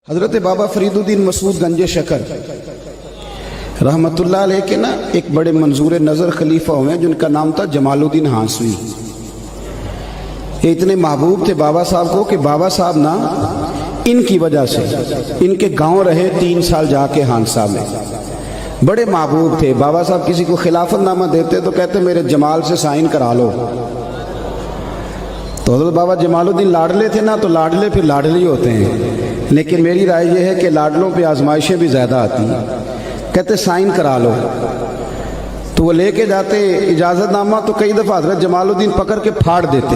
حضرت بابا فریدالدین مسعود گنج شکر رحمتullah علیہ کے نا ایک بڑے منظور نظر خلیفہ ہوئے ہیں جن کا نام تھا جمال الدین ہانسوی۔ یہ اتنے محبوب تھے بابا صاحب کو کہ بابا صاحب نا ان کی وجہ سے ان کے گاؤں رہے 3 سال جا کے ہانسا میں، بڑے محبوب تھے۔ بابا صاحب کسی کو خلافت نامہ دیتے تو کہتے میرے جمال سے سائن کرا لو، تو حضرت بابا جمال الدین لاڈلے تھے نا، تو لاڈلے پھر لاڈلے ہوتے ہیں، لیکن میری رائے یہ ہے کہ لاڈلوں پہ آزمائشیں بھی زیادہ آتی ہیں۔ کہتے سائن کرا لو، تو وہ لے کے جاتے اجازت نامہ، تو کئی دفعہ حضرت جمال الدین پکڑ کے پھاڑ دیتے۔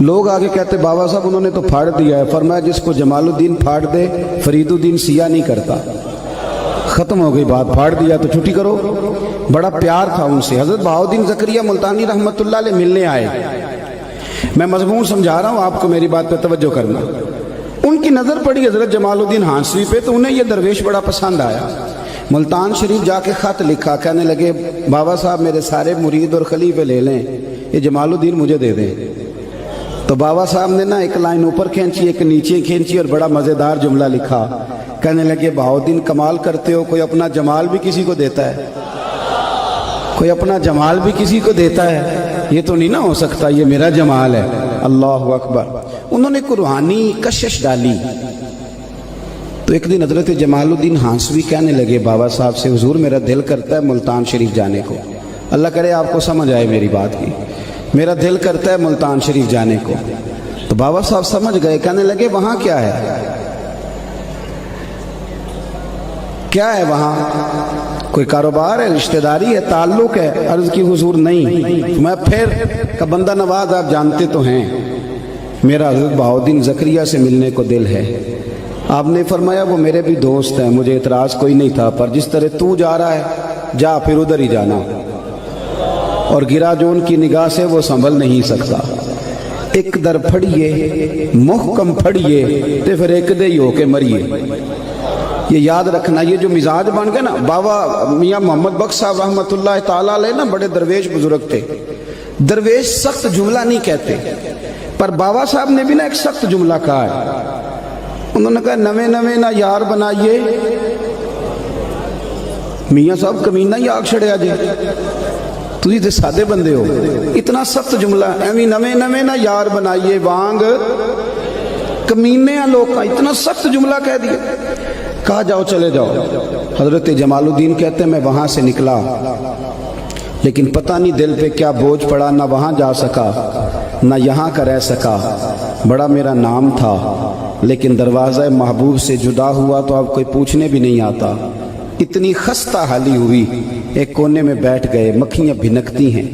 لوگ آگے کہتے بابا صاحب انہوں نے تو پھاڑ دیا ہے۔ فرمایا جس کو جمال الدین پھاڑ دے فرید الدین سیاہ نہیں کرتا، ختم ہو گئی بات، پھاڑ دیا تو چھٹی کرو۔ بڑا پیار تھا ان سے۔ حضرت بہاؤالدین زکریا ملتانی رحمتullah علیہ ملنے آئے، میں مضمون سمجھا رہا ہوں، آپ کو میری بات پہ توجہ کرنا۔ ان کی نظر پڑی حضرت جمال الدین ہانسوی پہ، تو انہیں یہ درویش بڑا پسند آیا۔ ملتان شریف جا کے خط لکھا، کہنے لگے بابا صاحب میرے سارے مرید اور خلیفے لے لیں، یہ جمال الدین مجھے دے دیں۔ تو بابا صاحب نے نا ایک لائن اوپر کھینچی ایک نیچے کھینچی اور بڑا مزیدار جملہ لکھا، کہنے لگے بہاؤالدین کمال کرتے ہو، کوئی اپنا جمال بھی کسی کو دیتا ہے، کوئی اپنا جمال بھی کسی کو دیتا ہے، یہ تو نہیں نہ ہو سکتا، یہ میرا جمال ہے۔ اللہ اکبر۔ انہوں نے روحانی کشش ڈالی۔ تو ایک دن حضرت جمال الدین ہانسوی کہنے لگے بابا صاحب سے حضور میرا دل کرتا ہے ملتان شریف جانے کو، اللہ کرے آپ کو سمجھ آئے میری بات کی، میرا دل کرتا ہے ملتان شریف جانے کو۔ تو بابا صاحب سمجھ گئے، کہنے لگے وہاں کیا ہے، کیا ہے وہاں، کوئی کاروبار ہے، رشتہ داری ہے، تعلق ہے؟ عرض کی حضور نہیں، میں پھر کا بندہ نواز آپ جانتے تو ہیں، میرا حضرت بہاؤالدین زکریا سے ملنے کو دل ہے۔ آپ نے فرمایا وہ میرے بھی دوست ہیں، مجھے اعتراض کوئی نہیں تھا، پر جس طرح تو جا رہا ہے جا، پھر ادھر ہی جانا، اور گرا جو ان کی نگاہ سے وہ سنبھل نہیں سکتا۔ ایک در پھڑیے محکم پھڑیے تے پھر ایک دے ہی ہو کے مریے۔ یہ یاد رکھنا، یہ جو مزاج بن گئے نا، بابا میاں محمد بخش صاحب رحمتullah تعالیٰ علیہ نا بڑے درویش بزرگ تھے۔ درویش سخت جملہ نہیں کہتے، پر بابا صاحب نے بھی نا ایک سخت جملہ کہا ہے۔ انہوں نے کہا نویں نویں نہ یار بنائیے، میاں صاحب کمینہ ہی آگ چھڑیا جے، تو یہ سادے بندے ہو، اتنا سخت جملہ، ایویں نویں نویں نہ یار بنائیے وانگ کمینے ہیں لوگ کا، اتنا سخت جملہ کہہ دیا۔ کہا جاؤ چلے جاؤ۔ حضرت جمال الدین کہتے ہیں میں وہاں سے نکلا، لیکن پتہ نہیں دل پہ کیا بوجھ پڑا، نہ وہاں جا سکا نہ یہاں کا رہ سکا۔ بڑا میرا نام تھا، لیکن دروازہ محبوب سے جدا ہوا تو اب کوئی پوچھنے بھی نہیں آتا۔ اتنی خستہ حالی ہوئی، ایک کونے میں بیٹھ گئے، مکھیاں بھنکتی ہیں،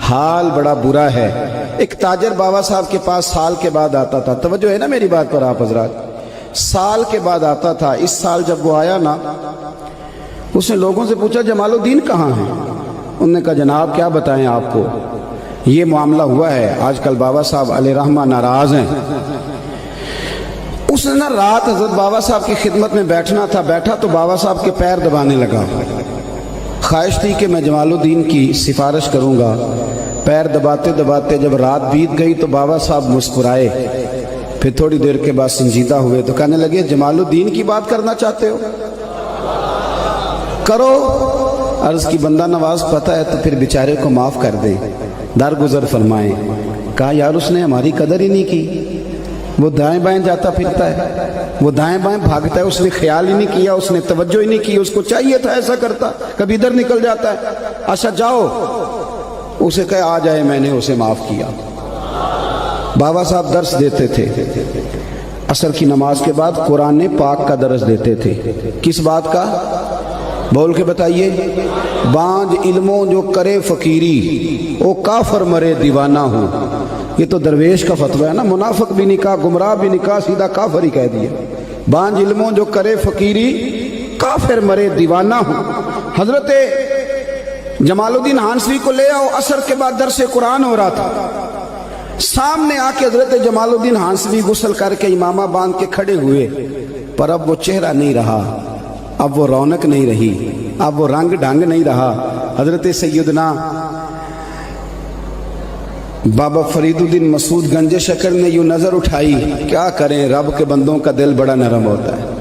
حال بڑا برا ہے۔ ایک تاجر بابا صاحب کے پاس سال کے بعد آتا تھا، توجہ ہے نا میری بات پر آپ حضرات، سال کے بعد آتا تھا۔ اس سال جب وہ آیا نا، اس نے لوگوں سے پوچھا جمال الدین کہاں ہیں؟ انہوں نے کہا جناب کیا بتائیں آپ کو، یہ معاملہ ہوا ہے، آج کل بابا صاحب علیہ رحمہ ناراض ہیں۔ اس نے نا رات حضرت بابا صاحب کی خدمت میں بیٹھنا تھا، بیٹھا تو بابا صاحب کے پیر دبانے لگا۔ خواہش تھی کہ میں جمال الدین کی سفارش کروں گا۔ پیر دباتے دباتے جب رات بیت گئی تو بابا صاحب مسکرائے، پھر تھوڑی دیر کے بعد سنجیدہ ہوئے تو کہنے لگے جمال الدین کی بات کرنا چاہتے ہو، کرو۔ عرض کی بندہ نواز پتہ ہے تو پھر بیچارے کو معاف کر دیں، درگزر فرمائیں۔ کہا یار اس نے ہماری قدر ہی نہیں کی، وہ دائیں بائیں جاتا پھرتا ہے، وہ دائیں بائیں بھاگتا ہے، اس نے خیال ہی نہیں کیا، اس نے توجہ ہی نہیں کی، اس کو چاہیے تھا ایسا کرتا، کبھی ادھر نکل جاتا ہے۔ اچھا جاؤ، اسے کہے آ جائے، میں نے اسے معاف کیا۔ بابا صاحب درس دیتے تھے، عصر کی نماز کے بعد قرآن پاک کا درس دیتے تھے۔ کس بات کا؟ بول کے بتائیے۔ بانج علموں جو کرے فقیری، او کافر مرے دیوانہ ہو۔ یہ تو درویش کا فتویٰ ہے نا، منافق بھی نہیں کہا، گمراہ بھی نہیں کہا، سیدھا کافر ہی کہہ دیا۔ بانج علموں جو کرے فقیری، کافر مرے دیوانہ ہو۔ حضرت جمال الدین ہانسوی کو لے آؤ، عصر کے بعد درس قرآن ہو رہا تھا، سامنے آ کے حضرت جمال الدین ہانسوی غسل کر کے امامہ باندھ کے کھڑے ہوئے، پر اب وہ چہرہ نہیں رہا، اب وہ رونق نہیں رہی، اب وہ رنگ ڈھنگ نہیں رہا۔ حضرت سیدنا بابا فریدالدین مسعود گنج شکر نے یوں نظر اٹھائی، کیا کریں رب کے بندوں کا دل بڑا نرم ہوتا ہے۔